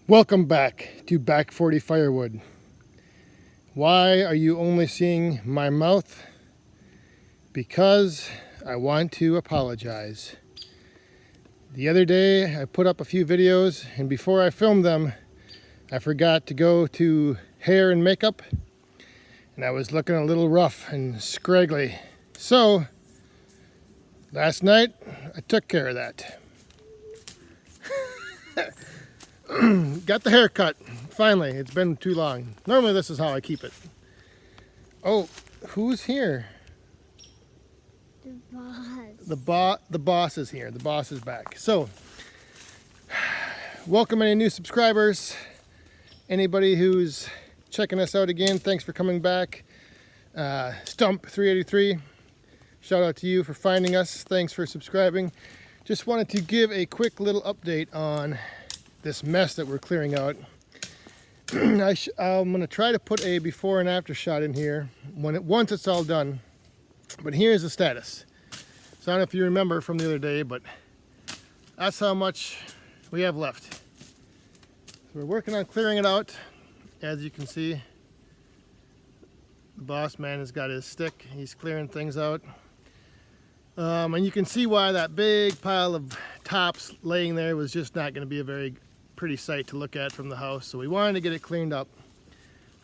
Welcome back to Back 40 Firewood. Why are you only seeing my mouth? Because I want to apologize. The other day I put up a few videos, and before I filmed them I forgot to go to hair and makeup, and I was looking a little rough and scraggly. So last night I took care of that. Got the haircut. Finally, it's been too long. Normally this is how I keep it. Oh, who's here? The boss. The boss is here. The boss is back. So, welcome any new subscribers. Anybody who's checking us out again, thanks for coming back. Stump383, shout out to you for finding us. Thanks for subscribing. Just wanted to give a quick little update on this mess that we're clearing out. I'm going to try to put a before and after shot in here once it's all done. But here's the status. So I don't know if you remember from the other day, but that's how much we have left. So we're working on clearing it out. As you can see, the boss man has got his stick. He's clearing things out. And you can see why that big pile of tops laying there was just not going to be a very pretty sight to look at from the house. So we wanted to get it cleaned up.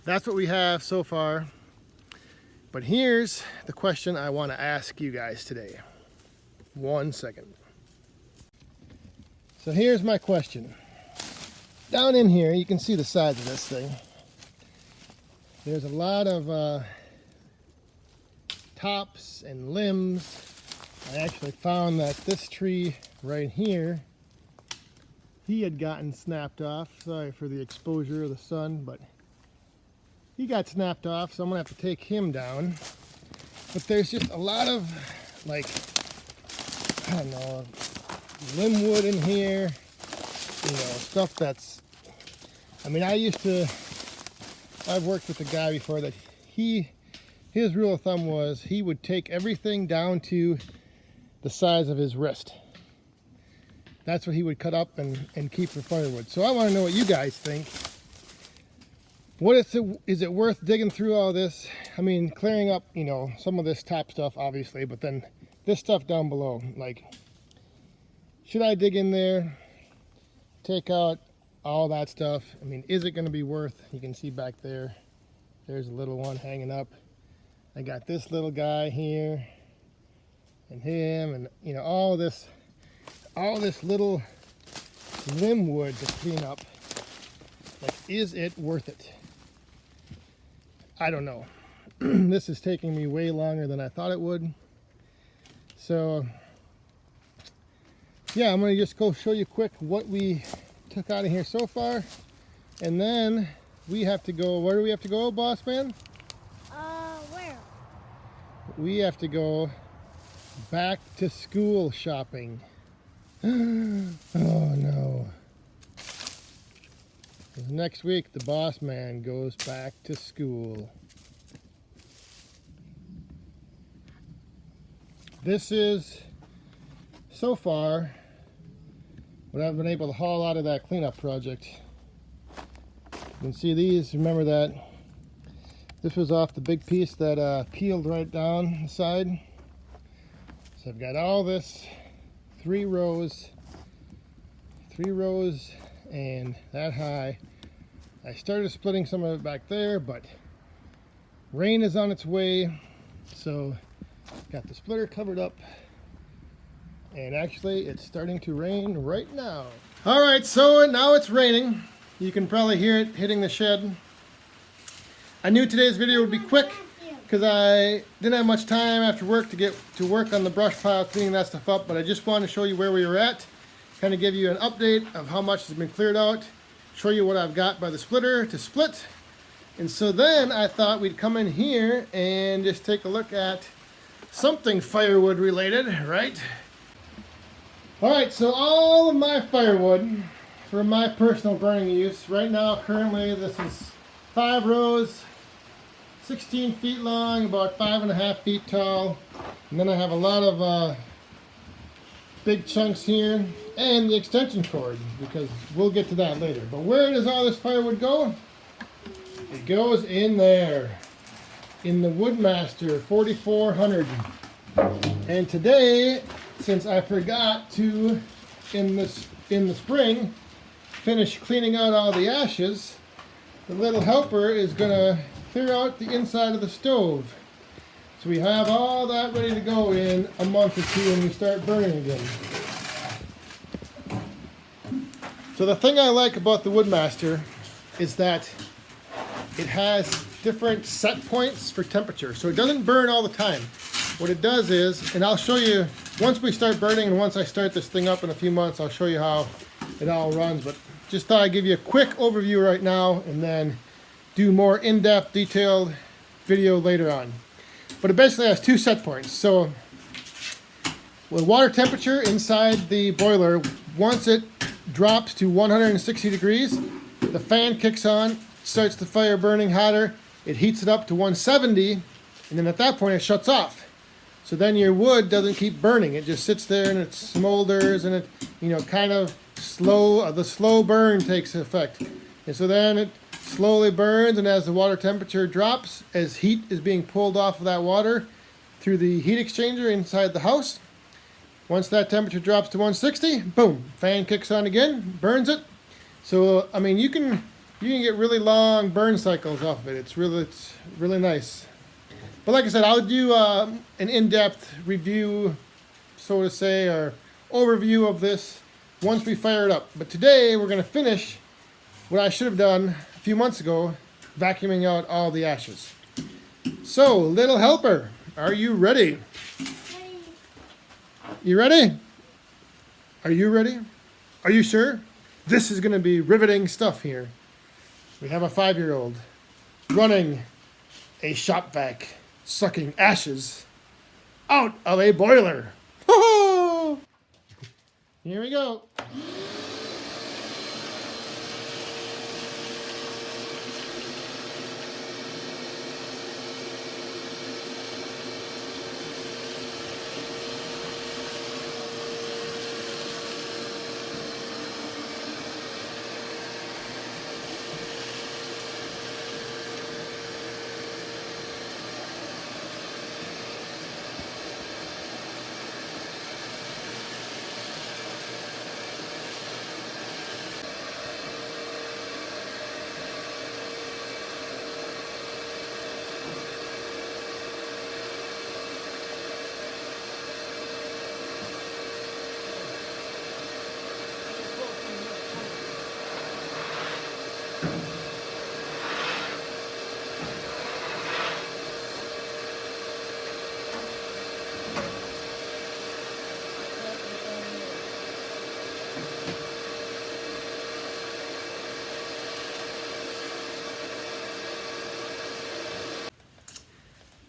That's what we have so far. But here's the question I want to ask you guys today. 1 second. So here's my question. Down in here, you can see the size of this thing. There's a lot of tops and limbs. I actually found that this tree right here, he had gotten snapped off. Sorry for the exposure of the sun, but he got snapped off, so I'm gonna have to take him down. But there's just a lot of, like, I don't know, limb wood in here, you know, stuff that's, I mean, I've worked with a guy before that his rule of thumb was he would take everything down to the size of his wrist. That's what he would cut up and keep for firewood. So I want to know what you guys think. Is it worth digging through all this? I mean, clearing up, you know, some of this top stuff, obviously, but then this stuff down below. Like, should I dig in there, take out all that stuff? I mean, is it going to be worth? You can see back there, there's a little one hanging up. I got this little guy here, and him, and you know, all this little limb wood to clean up. Like, is it worth it? I don't know. This is taking me way longer than I thought it would. So yeah, I'm gonna just go show you quick what we took out of here so far, and then we have to go. Where do we have to go, boss man? Where? We have to go back to school shopping. Oh no. Next week the boss man goes back to school. This is so far what I've been able to haul out of that cleanup project. You can see these, remember that this was off the big piece that peeled right down the side. So I've got all this, three rows and that high. I started splitting some of it back there, but rain is on its way, so got the splitter covered up, and actually it's starting to rain right now. All right, so now it's raining. You can probably hear it hitting the shed. I knew today's video would be quick because I didn't have much time after work to get to work on the brush pile, cleaning that stuff up, but I just wanted to show you where we were at, kind of give you an update of how much has been cleared out, show you what I've got by the splitter to split. And so then I thought we'd come in here and just take a look at something firewood related, right? All right, so all of my firewood for my personal burning use right now, currently this is 5 rows, 16 feet long, about 5.5 feet tall. And then I have a lot of big chunks here, and the extension cord, because we'll get to that later. But where does all this firewood go? It goes in there, in the Woodmaster 4400. And today, since I forgot to, in the spring, finish cleaning out all the ashes, the little helper is gonna clear out the inside of the stove. So we have all that ready to go in a month or two when we start burning again. So the thing I like about the Woodmaster is that it has different set points for temperature. So it doesn't burn all the time. What it does is, and I'll show you, once we start burning and once I start this thing up in a few months, I'll show you how it all runs. But just thought I'd give you a quick overview right now and then do more in-depth, detailed video later on. But it basically has two set points. So with water temperature inside the boiler, once it drops to 160 degrees, the fan kicks on, starts the fire burning hotter, it heats it up to 170, and then at that point it shuts off. So then your wood doesn't keep burning. It just sits there and it smolders and it, kind of the slow burn takes effect. And so then it slowly burns, and as the water temperature drops, as heat is being pulled off of that water through the heat exchanger inside the house, once that temperature drops to 160, boom, fan kicks on again, burns it. So I mean, you can get really long burn cycles off of it. It's really nice. But like I said, I'll do an in-depth review, so to say, or overview of this once we fire it up. But today we're going to finish what I should have done a few months ago, vacuuming out all the ashes. So, little helper, are you ready? You ready? Are you ready? Are you sure? This is going to be riveting stuff here. We have a 5-year-old running a shop vac, sucking ashes out of a boiler. Here we go.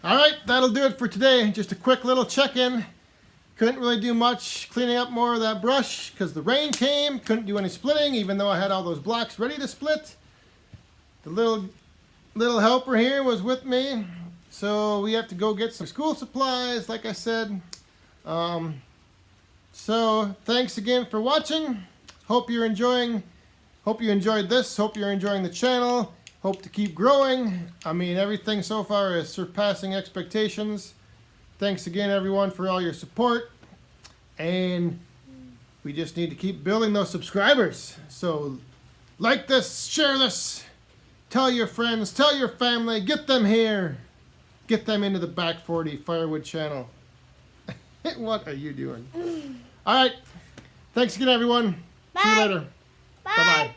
All right, that'll do it for today. Just a quick little check-in. Couldn't really do much cleaning up more of that brush because the rain came. Couldn't do any splitting, even though I had all those blocks ready to split. The little helper here was with me, so we have to go get some school supplies, like I said. So thanks again for watching. Hope you enjoyed this. Hope you're enjoying the channel. Hope to keep growing. I mean, everything so far is surpassing expectations. Thanks again, everyone, for all your support. And we just need to keep building those subscribers. So like this, share this, tell your friends, tell your family, get them here. Get them into the Back 40 Firewood channel. What are you doing? All right. Thanks again, everyone. Bye. See you later. Bye. Bye-bye.